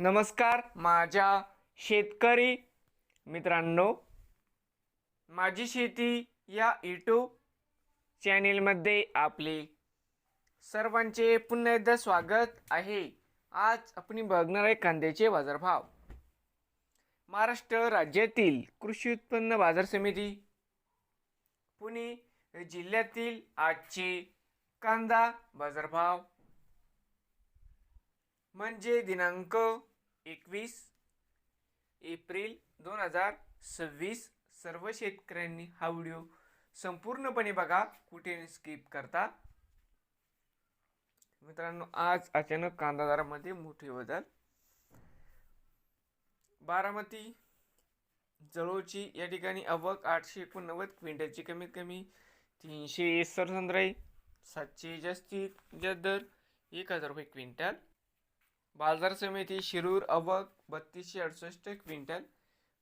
नमस्कार माझ्या शेतकरी मित्रांनो, माझी शेती या यूट्यूब चॅनेलमध्ये आपले सर्वांचे पुन्हा एकदा स्वागत आहे। आज आपण बघणार आहे कांद्याचे बाजारभाव। महाराष्ट्र राज्यातील कृषी उत्पन्न बाजार समिती पुणे जिल्ह्यातील आजचे कांदा बाजारभाव म्हणजे दिनांक 21 एप्रिल 2026। सर्व शेतकऱ्यांनी हा व्हिडिओ संपूर्णपणे बघा, कुठे स्किप करता। मित्रांनो, आज अचानक कांदा दरामध्ये मोठे बदल। बारामती जळोची या ठिकाणी आवक 889 क्विंटलची कमीत कमी 367, 700 जास्तीत जास्त दर 1000 रुपये क्विंटल। बाजार समिती शिरूर आवक 3268 क्विंटल,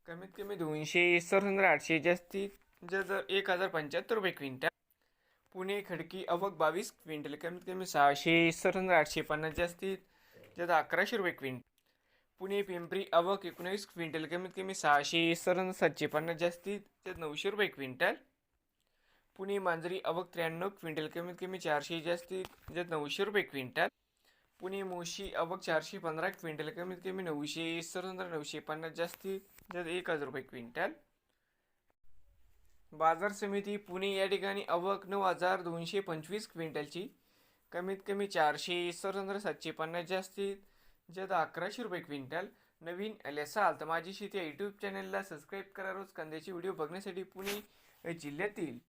कमीत कमी 267, 800 जास्तीत जास्त 1075 रुपये क्विंटल। पुणे खडकी आवक 22 क्विंटल, कमीत कमी 667, 850 जास्तीत जास्त 1100 रुपये क्विंटल। पुणे पिंपरी आवक 19 क्विंटल, कमीत कमी 667, 750 जास्तीत जास्त 900 रुपये क्विंटल। पुणे मांजरी आवक 93 क्विंटल, कमीत कमी 400 जास्तीत जास्त 900 रुपये क्विंटल। पुणे मोशी आवक 415 क्विंटल, कमीत कमी 967, 950 जास्तीत जास्त 1000 रुपये क्विंटल। बाजार समिती पुणे या ठिकाणी आवक 9225 क्विंटलची, कमीत कमी 467, 750 जास्तीत जास्त 1100 रुपये क्विंटल। नवीन आले असाल तर माझी शेती यूट्यूब चॅनलला सबस्क्राईब करा। रोज कांद्याचे व्हिडिओ बघण्यासाठी पुणे जिल्ह्यातील